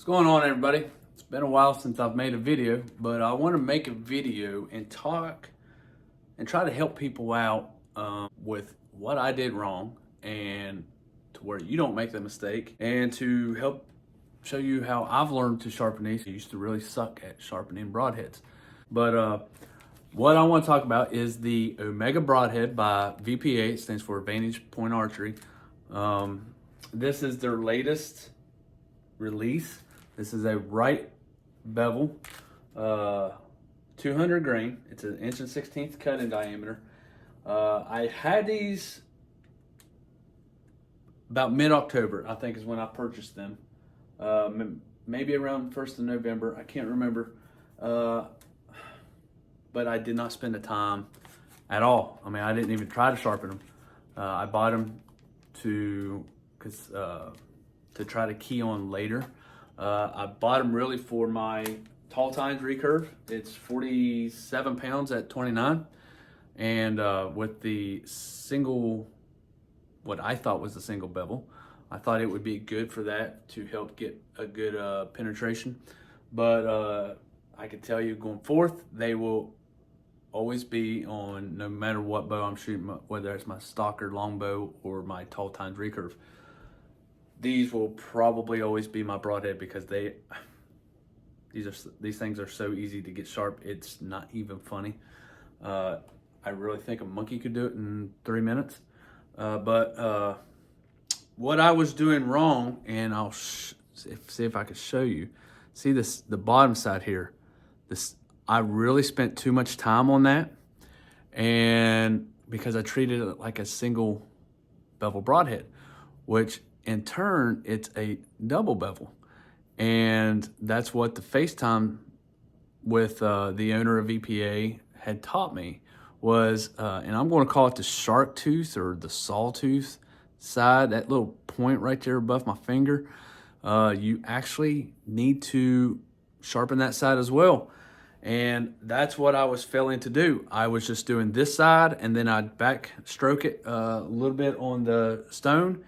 What's going on, everybody? It's been a while since I've made a video, but I want to make a video and talk and try to help people out with what I did wrong and to where you don't make the mistake, and to help show you how I've learned to sharpen these. I used to really suck at sharpening broadheads. But what I want to talk about is the Omega Broadhead by VPA. It stands for Vantage Point Archery. This is their latest release. This is a right bevel, 200 grain. It's an 1 1/16 cut in diameter. I had these about mid-October, I think is when I purchased them. Maybe around 1st of November, I can't remember. But I did not spend the time at all. I mean, I didn't even try to sharpen them. I bought them to try to key on later. I bought them really for my tall tines recurve. It's 47 pounds at 29. And with the single, what I thought was the single bevel, I thought it would be good for that to help get a good penetration. But I can tell you going forth, they will always be on no matter what bow I'm shooting, whether it's my stock or longbow or my tall tines recurve. These will probably always be my broadhead because these things are so easy to get sharp. It's not even funny. I really think a monkey could do it in 3 minutes. But what I was doing wrong, and I'll see if I could show you. See this, the bottom side here. I really spent too much time on that, and because I treated it like a single bevel broadhead, which in turn, it's a double bevel. And that's what the FaceTime with the owner of VPA had taught me was, and I'm going to call it the shark tooth or the sawtooth side, that little point right there above my finger. You actually need to sharpen that side as well. And that's what I was failing to do. I was just doing this side, and then I'd back stroke it a little bit on the stone,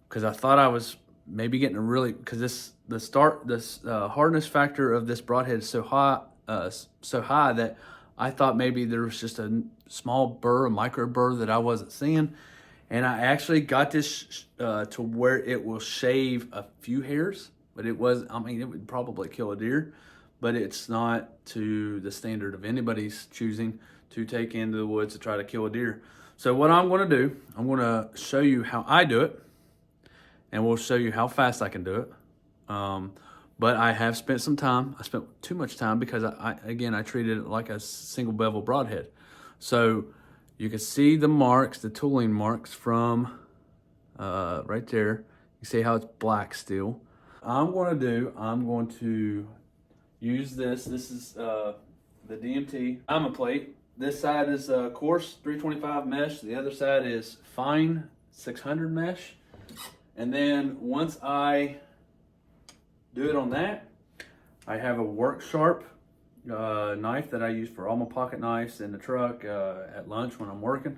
because I thought I was maybe getting a really, because the hardness factor of this broadhead is so high that I thought maybe there was just a small burr, a micro burr that I wasn't seeing. And I actually got this to where it will shave a few hairs, but it would probably kill a deer, but it's not to the standard of anybody's choosing to take into the woods to try to kill a deer. So what I'm gonna do, I'm gonna show you how I do it, and we'll show you how fast I can do it. But I have spent some time. I spent too much time because I treated it like a single bevel broadhead. So you can see the marks, the tooling marks from right there. You see how it's black still. I'm going to use this. This is the DMT diamond plate. This side is coarse 325 mesh. The other side is fine 600 mesh. And then once I do it on that, I have a work sharp knife that I use for all my pocket knives in the truck, at lunch when I'm working,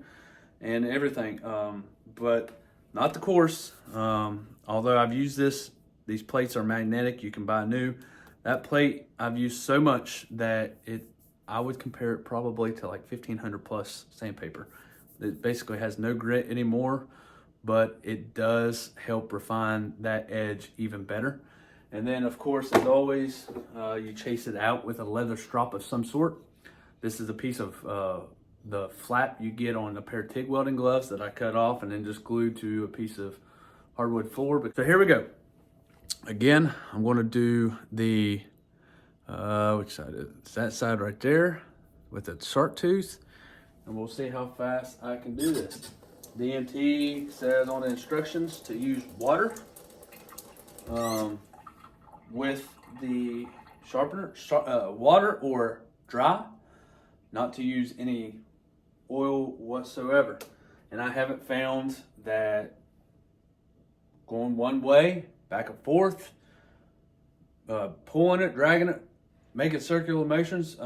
and everything. But not the coarse. Although I've used these plates are magnetic. You can buy new. That plate I've used so much that I would compare it probably to like 1500 plus sandpaper. It basically has no grit anymore, but it does help refine that edge even better. And then, of course, as always, you chase it out with a leather strop of some sort. This is a piece of the flap you get on a pair of TIG welding gloves that I cut off and then just glued to a piece of hardwood floor. So here we go. Again, I'm going to do the, which side is it? It's that side right there with the sharp tooth. And we'll see how fast I can do this. DMT says on the instructions to use water with the sharpener, water or dry, not to use any oil whatsoever. And I haven't found that going one way, back and forth, pulling it, dragging it, making circular motions.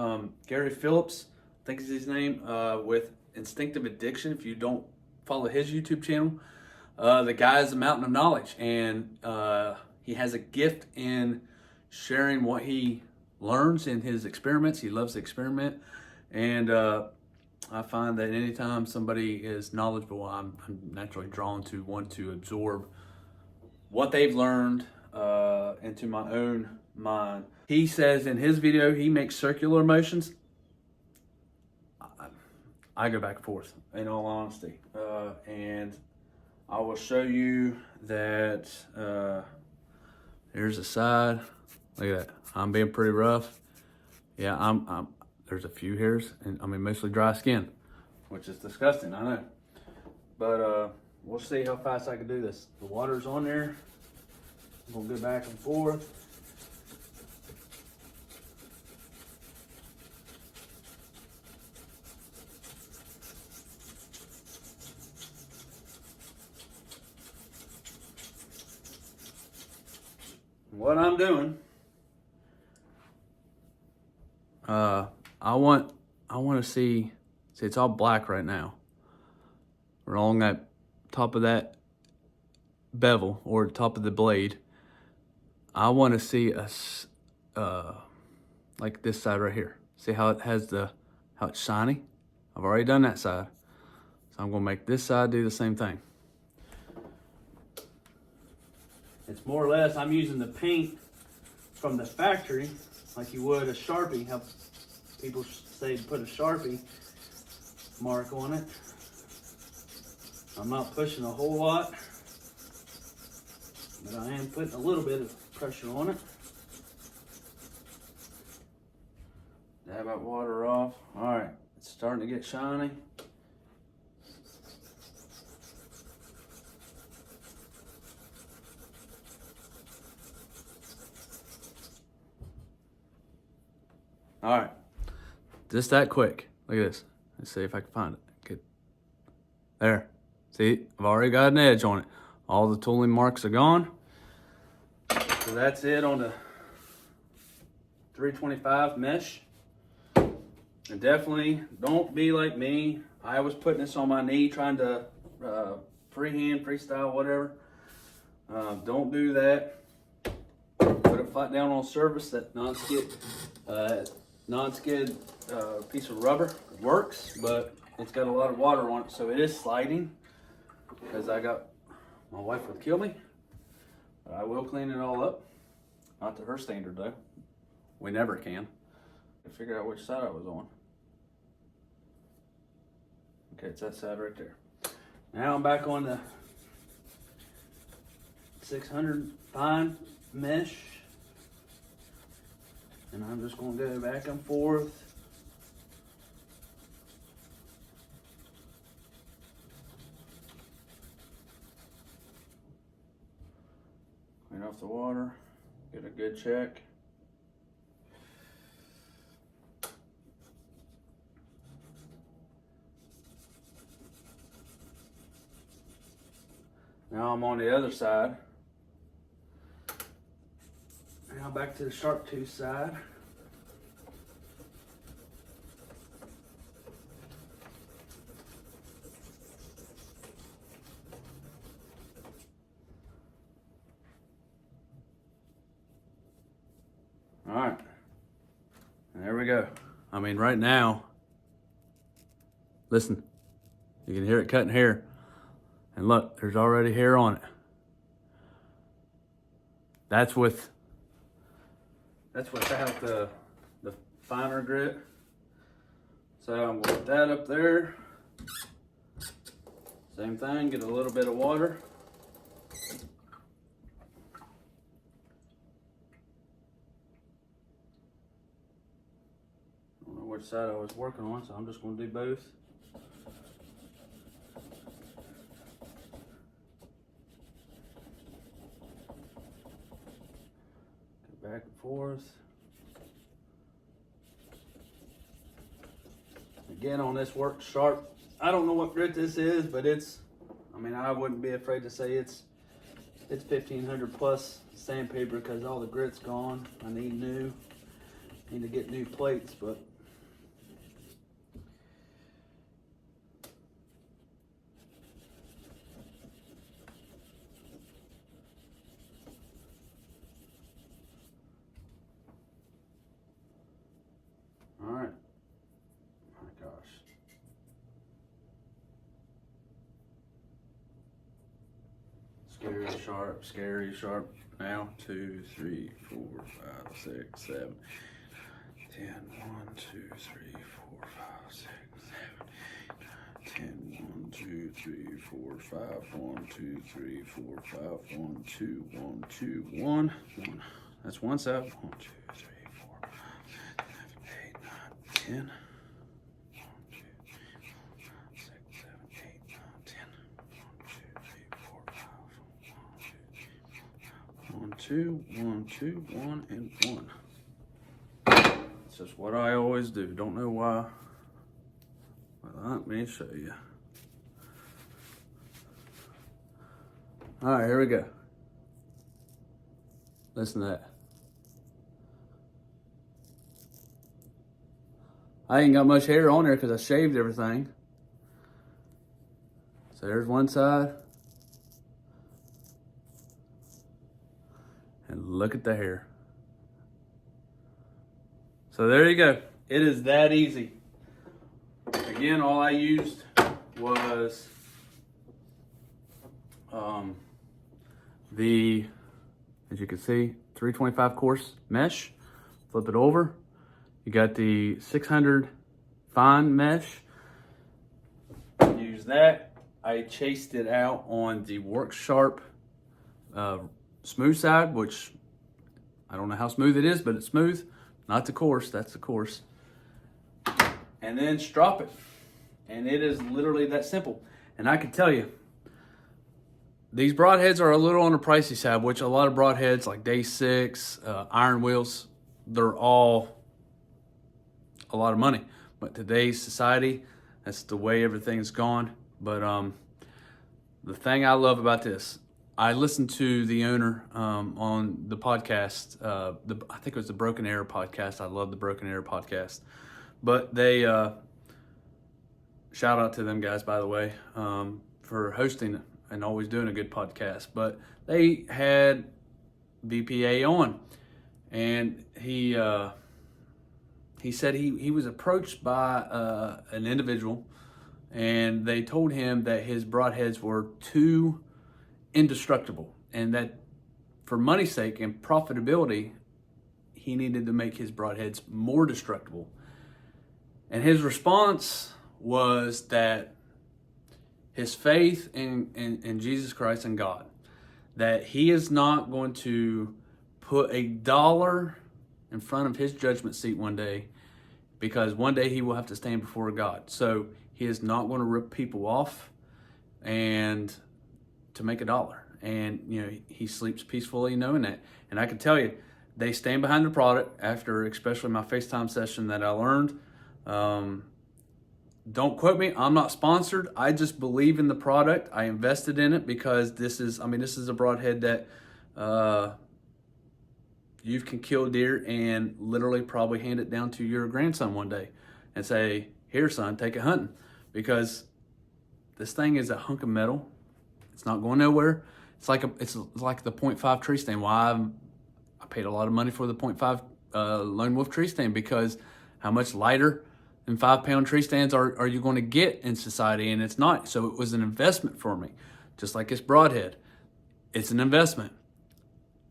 Gary Phillips, I think is his name, with Instinctive Addiction. If you don't follow his YouTube channel, the guy is a mountain of knowledge, and he has a gift in sharing what he learns in his experiments. He loves to experiment, and I find that anytime somebody is knowledgeable, I'm naturally drawn to want to absorb what they've learned into my own mind. He says in his video he makes circular motions. I go back and forth, in all honesty, and I will show you that. Here's the side. Look at that. I'm being pretty rough. Yeah, I'm there's a few hairs, and I mean mostly dry skin, which is disgusting, I know. But we'll see how fast I can do this. The water's on there. I'm gonna go back and forth. What I'm doing, I want to see it's all black right now. Along that top of that bevel or top of the blade, I want to see like this side right here. See how it has how it's shiny? I've already done that side. So I'm gonna make this side do the same thing. It's more or less, I'm using the paint from the factory, like you would a Sharpie, how people say to put a Sharpie mark on it. I'm not pushing a whole lot, but I am putting a little bit of pressure on it. Dab that water off. All right, it's starting to get shiny. All right, just that quick. Look at this. Let's see if I can find it. Good. There. See, I've already got an edge on it. All the tooling marks are gone. So that's it on the 325 mesh. And definitely don't be like me. I was putting this on my knee trying to freehand, freestyle, whatever. Don't do that. Put it flat down on a surface that non-skid piece of rubber. It works, but it's got a lot of water on it, so it is sliding because my wife would kill me, but I will clean it all up. Not to her standard though. We never can. I figure out which side I was on. Okay, it's that side right there. Now I'm back on the 600 fine mesh. And I'm just going to go back and forth. Clean off the water. Get a good check. Now I'm on the other side. Now back to the sharp tooth side. All right, and there we go. I mean, right now, listen, you can hear it cutting hair. And look, there's already hair on it. That's without the finer grit. So I'm gonna put that up there. Same thing, get a little bit of water. I don't know which side I was working on, so I'm just gonna do both. Back and forth. Again, on this work sharp. I don't know what grit this is, but I wouldn't be afraid to say it's 1500 plus sandpaper because all the grit's gone. I need to get new plates, but Scary sharp. Now 2, 3, 4, 5, 6, 7, 10. 1, 2, 3, 4, 5, 6, 7, 10. 1, 2, 3, 4, 5. 1, 2, 3, 4, 5. 1, 2, 1, 2, 1. 1. That's one side. 1, 2, 3, 4, 5, 7, 8, 9, 10. 1, 2, 1, 2, 1, and 1. It's just what I always do. Don't know why. Well, let me show you. All right, here we go. Listen to that. I ain't got much hair on there because I shaved everything. So there's one side. And look at the hair. So there you go. It is that easy. Again, all I used was the, as you can see, 325 coarse mesh. Flip it over. You got the 600 fine mesh. Use that. I chased it out on the Work Sharp smooth side, which I don't know how smooth it is, but it's smooth. Not the coarse, that's the coarse. And then strop it. And it is literally that simple. And I can tell you, these broadheads are a little on the pricey side, which a lot of broadheads like Day 6, iron wheels, they're all a lot of money. But today's society, that's the way everything's gone. But the thing I love about this, I listened to the owner on the podcast. I think it was the Broken Arrow podcast. I love the Broken Arrow podcast. But they, shout out to them guys, by the way, for hosting and always doing a good podcast. But they had VPA on, and he said he was approached by an individual, and they told him that his broadheads were too indestructible, and that for money's sake and profitability, he needed to make his broadheads more destructible. And his response was that his faith in Jesus Christ and God, that he is not going to put $1 in front of his judgment seat one day, because one day he will have to stand before God. So he is not going to rip people off and to make $1. And you know, he sleeps peacefully knowing that. And I can tell you, they stand behind the product. After especially my FaceTime session that I learned, don't quote me, I'm not sponsored. I just believe in the product. I invested in it because this is a broadhead that you can kill deer and literally probably hand it down to your grandson one day and say, here son, take it hunting. Because this thing is a hunk of metal. It's not going nowhere. It's like the 0.5 tree stand. Why I paid a lot of money for the 0.5 Lone Wolf tree stand, because how much lighter than 5-pound tree stands are you going to get in society? And it's not. So it was an investment for me, just like this broadhead. It's an investment,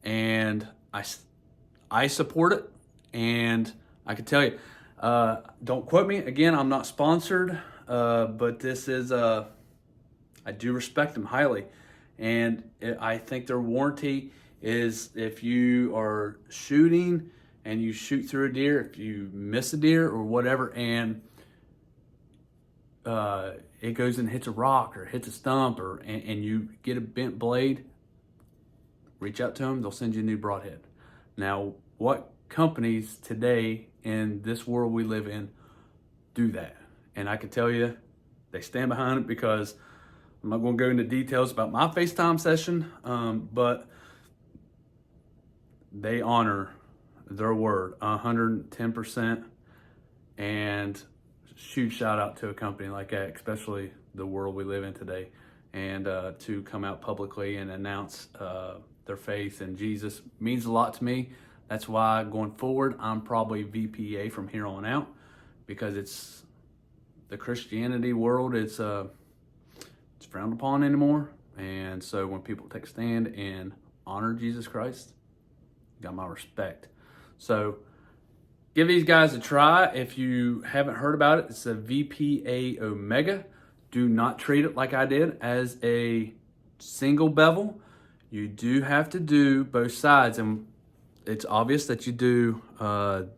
and I support it. And I can tell you, don't quote me again. I'm not sponsored, but this is I do respect them highly, and I think their warranty is if you are shooting and you shoot through a deer, if you miss a deer or whatever, and it goes and hits a rock or hits a stump, and you get a bent blade, reach out to them. They'll send you a new broadhead. Now, what companies today in this world we live in do that? And I can tell you, they stand behind it, because I'm not going to go into details about my FaceTime session, but they honor their word 110%. And huge shout out to a company like that, especially the world we live in today, and to come out publicly and announce their faith in Jesus means a lot to me. That's why going forward, I'm probably VPA from here on out, because it's the Christianity world. It's frowned upon anymore. And so when people take a stand and honor Jesus Christ, you got my respect. So give these guys a try. If you haven't heard about it, it's a VPA Omega. Do not treat it like I did as a single bevel. You do have to do both sides, and it's obvious that you do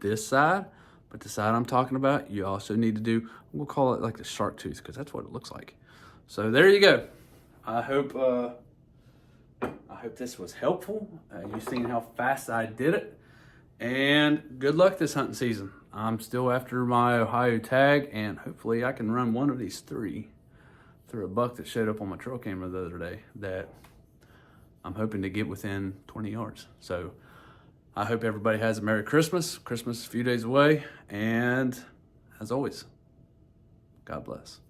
this side, but the side I'm talking about, you also need to do, we'll call it like the shark tooth, because that's what it looks like. So there you go. I hope this was helpful. You've seen how fast I did it. And good luck this hunting season. I'm still after my Ohio tag, and hopefully I can run one of these three through a buck that showed up on my trail camera the other day that I'm hoping to get within 20 yards. So I hope everybody has a Merry Christmas. Christmas is a few days away. And as always, God bless.